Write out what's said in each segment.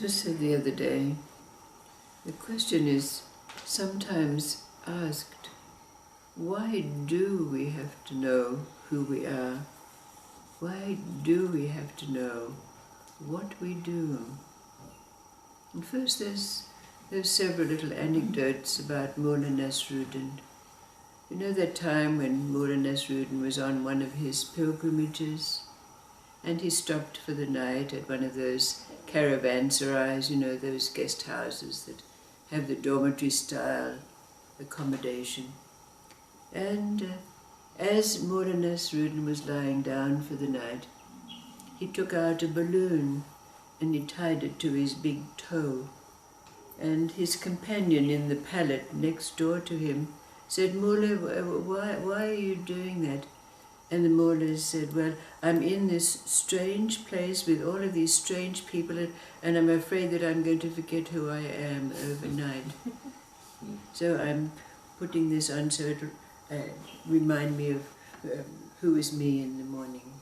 Just said the other day, the question is sometimes asked, why do we have to know who we are? Why do we have to know what we do? And first there's several little anecdotes about Mullah Nasruddin. You know that time when Mullah Nasruddin was on one of his pilgrimages and he stopped for the night at one of those caravanserais, you know, those guest houses that have the dormitory style accommodation. And as Mullah Nasruddin was lying down for the night, he took out a balloon and he tied it to his big toe. And his companion in the pallet next door to him said, "Mullah, why are you doing that?" And the Mullah said, "Well, I'm in this strange place with all of these strange people, and I'm afraid that I'm going to forget who I am overnight. So I'm putting this on so it'll remind me of who is me in the morning."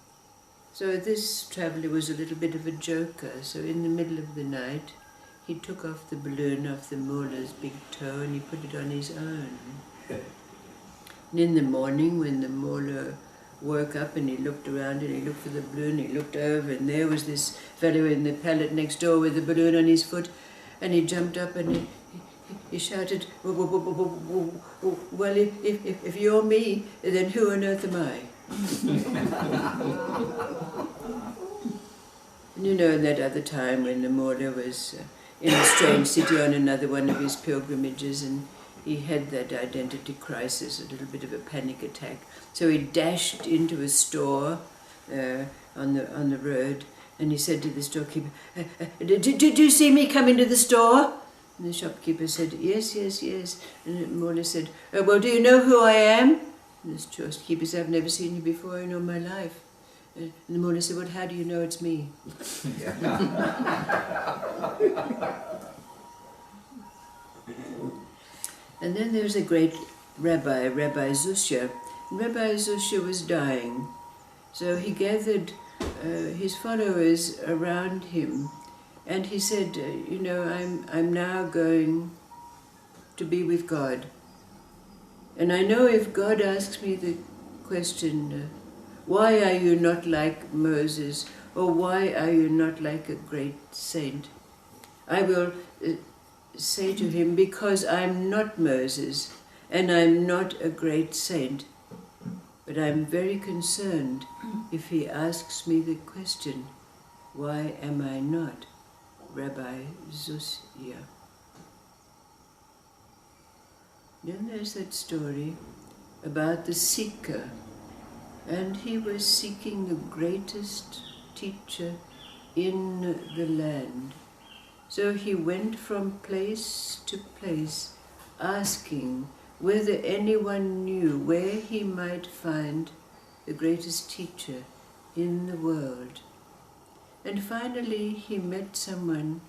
So this traveller was a little bit of a joker. So in the middle of the night, he took off the balloon off the Mullah's big toe and he put it on his own. And in the morning, when the Mullah woke up and he looked around and he looked for the balloon, he looked over and there was this fellow in the pallet next door with the balloon on his foot, and he jumped up and he shouted, "Well, if you're me, then who on earth am I?" And you know, in that other time when the Mullah was in a strange city on another one of his pilgrimages, and he had that identity crisis, a little bit of a panic attack. So he dashed into a store on the road, and he said to the storekeeper, "Do you see me come into the store?" And the shopkeeper said, yes. And the Mullah said, "Well, do you know who I am?" And the storekeeper said, "I've never seen you before in all my life." And the Mullah said, "Well, how do you know it's me?" And then there was a great rabbi, Rabbi Zushya. Rabbi Zushya was dying, so he gathered his followers around him, and he said, I'm now going to be with God. And I know if God asks me the question, why are you not like Moses, or why are you not like a great saint, I will say to him, because I'm not Moses and I'm not a great saint, but I'm very concerned if he asks me the question, why am I not Rabbi Zushya? Then there's that story about the seeker, and he was seeking the greatest teacher in the land. So he went from place to place, asking whether anyone knew where he might find the greatest teacher in the world. And finally he met someone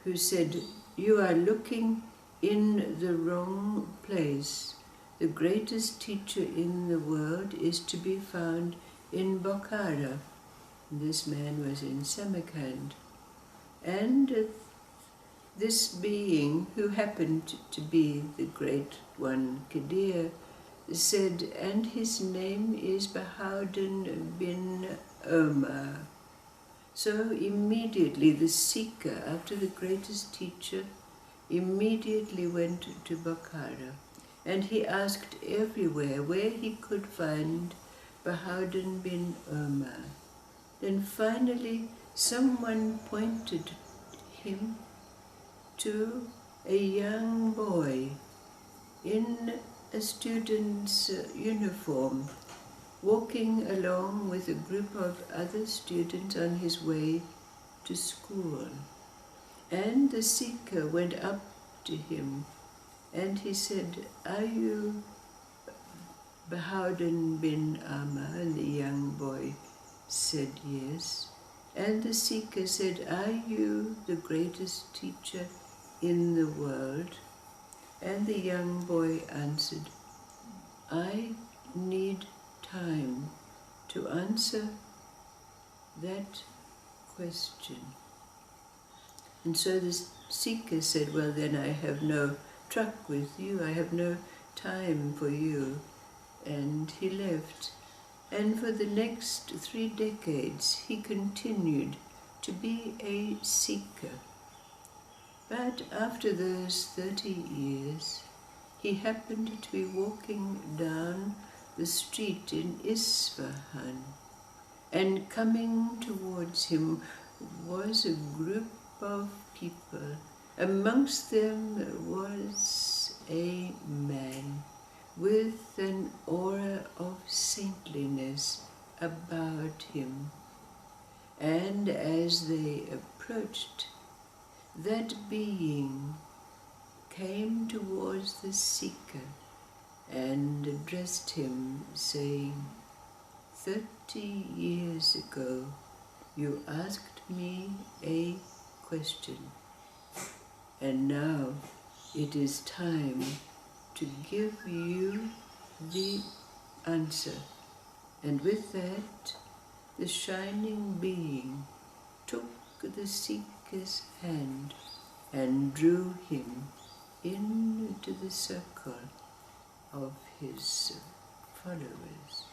who said, "You are looking in the wrong place. The greatest teacher in the world is to be found in Bokhara." This man was in Samarkand. And this being, who happened to be the great one, Qadir, said, "And his name is Bahauddin bin Omar." So immediately the seeker after the greatest teacher immediately went to Bokhara, and he asked everywhere where he could find Bahauddin bin Omar. Then finally someone pointed him to a young boy in a student's uniform, walking along with a group of other students on his way to school. And the seeker went up to him and he said, "Are you Bahauddin bin Omar?" And the young boy said yes. And the seeker said, "Are you the greatest teacher in the world?" And the young boy answered, "I need time to answer that question." And so the seeker said, well, then I have no truck with you, I have no time for you. And he left. And for the next 3 decades, he continued to be a seeker. But after those 30 years, he happened to be walking down the street in Isfahan, and coming towards him was a group of people. Amongst them was a man with an aura of saintliness about him. And as they approached, that being came towards the seeker and addressed him, saying, 30 years ago, you asked me a question, and now it is time to give you the answer. And with that, the shining being took the seeker's hand and drew him into the circle of his followers.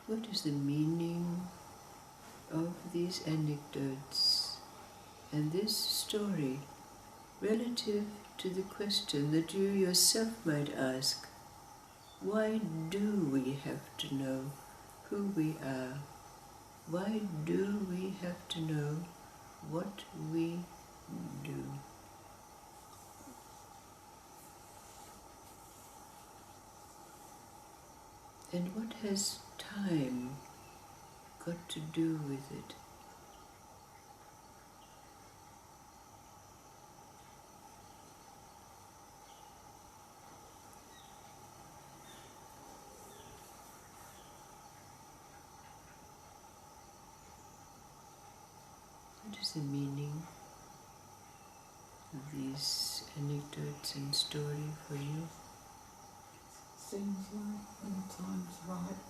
What is the meaning of these anecdotes and this story relative to the question that you yourself might ask? Why do we have to know who we are? Why do we have to know what we do? And what has time got to do with it? What is the meaning of these anecdotes and story for you? Seems like when the time's right,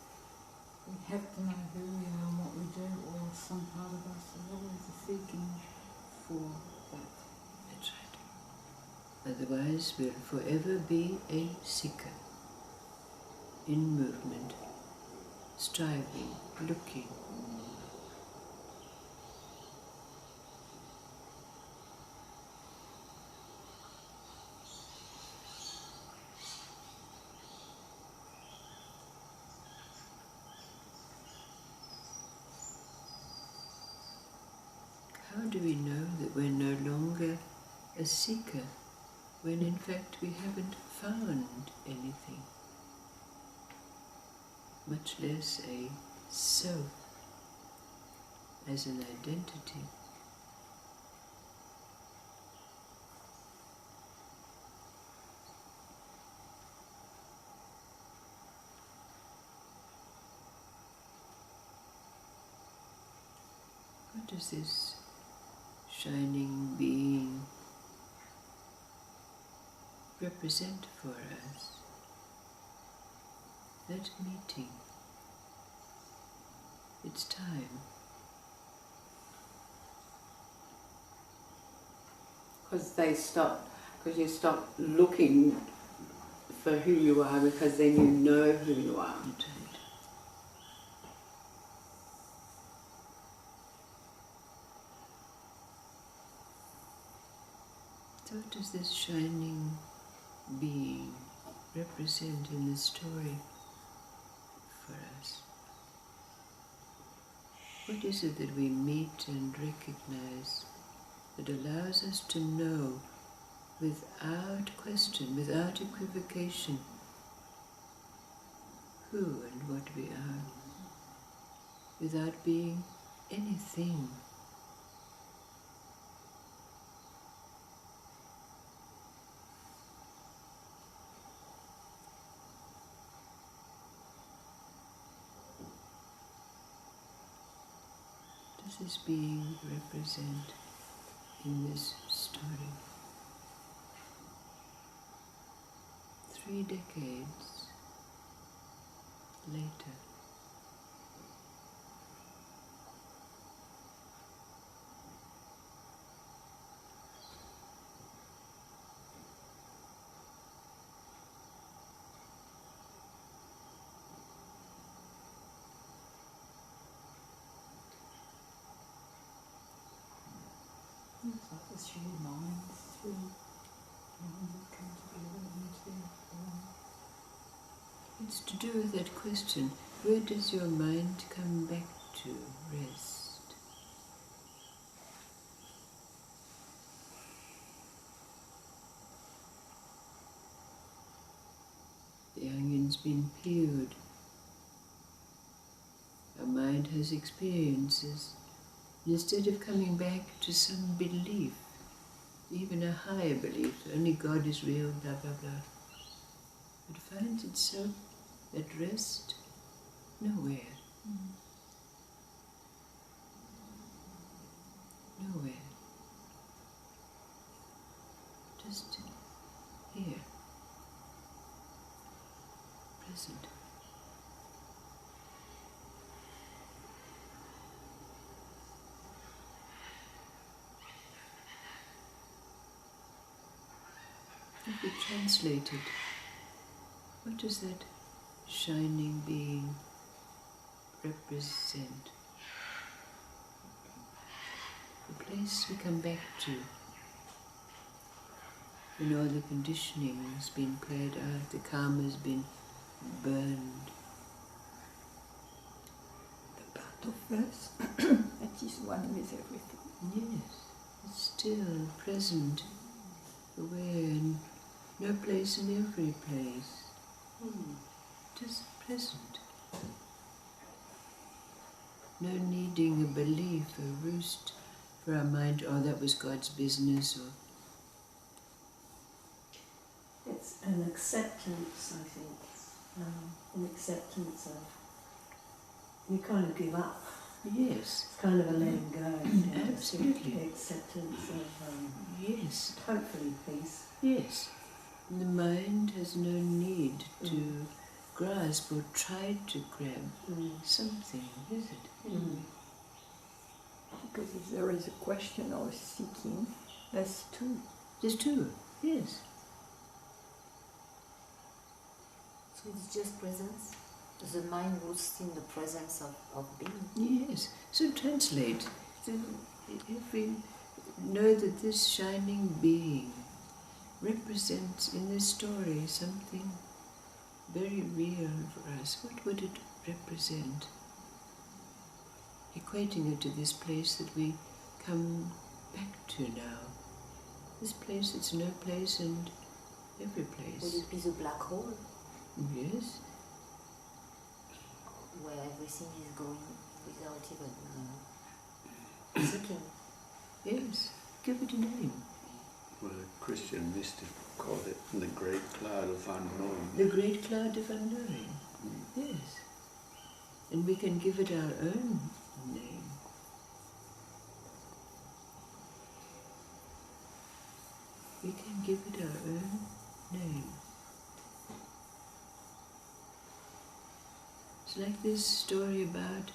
we have to know who we are and what we do, or some part of us is always seeking for that. That's right. Otherwise, we'll forever be a seeker, in movement, striving, looking. How do we know that we're no longer a seeker when in fact we haven't found anything, much less a self as an identity? What does this shining being represent for us? That meeting, it's time. Because you stop looking for who you are, because then you know who you are. That's right. So what does this shining being represent in the story for us? What is it that we meet and recognize that allows us to know without question, without equivocation, who and what we are, without being anything? What does this being represent in this story? 3 decades later. It's like the three minds, three minds that come together into one. It's to do with that question, where does your mind come back to rest? The onion's been peeled. Our mind has experiences. Instead of coming back to some belief, even a higher belief, only God is real, blah, blah, blah, it finds itself at rest nowhere. Nowhere. Just here. Present. If we translate it, what does that shining being represent? The place we come back to when all the conditioning has been played out, the karma's been burned. The part of us that is one with everything. Yes, it's still present, aware, and no place in every place. Just present. No needing a belief, a roost for our mind, oh, that was God's business, or It's an acceptance, I think. An acceptance of, you kind of give up. yes, It's kind of a letting go. Absolutely. The acceptance of yes, hopefully peace. yes. The mind has no need to grasp or try to grab something, is it? Because if there is a question or seeking, there's two. There's two, yes. So it's just presence? The mind roots in the presence of being? Yes. So translate. So if we know that this shining being represents in this story something very real for us, what would it represent? Equating it to this place that we come back to now. This place that's no place and every Would place. it be the black hole Yes. where everything is going without even seeking? Yes. Give it a name. Well, a Christian mystic called it the great cloud of unknowing. The great cloud of unknowing. Yes. And we can give it our own name. We can give it our own name. It's like this story about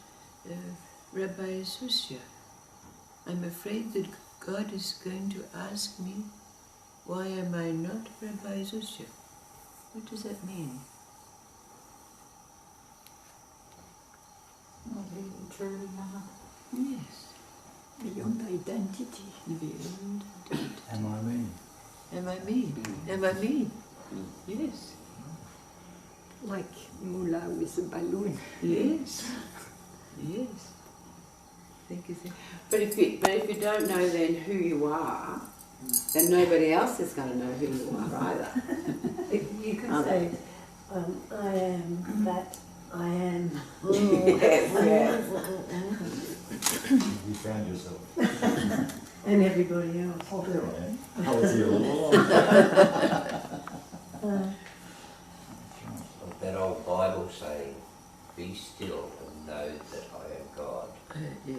Rabbi Susya. I'm afraid that God is going to ask me, why am I not Rabbi Susya? What does that mean? Not even truly now. Yes. Beyond identity. Beyond identity. Am I me? Am I me? Am I me? Yes. Like Mullah with a balloon. Yes. Yes. Thank you. But if you don't know then who you are, then nobody else is going to know who you are either. You could say, I am that I am. Yes. You found yourself. And everybody else. Oh, there I am. I was here all along. That old Bible saying, be still and know that I am God. Yeah.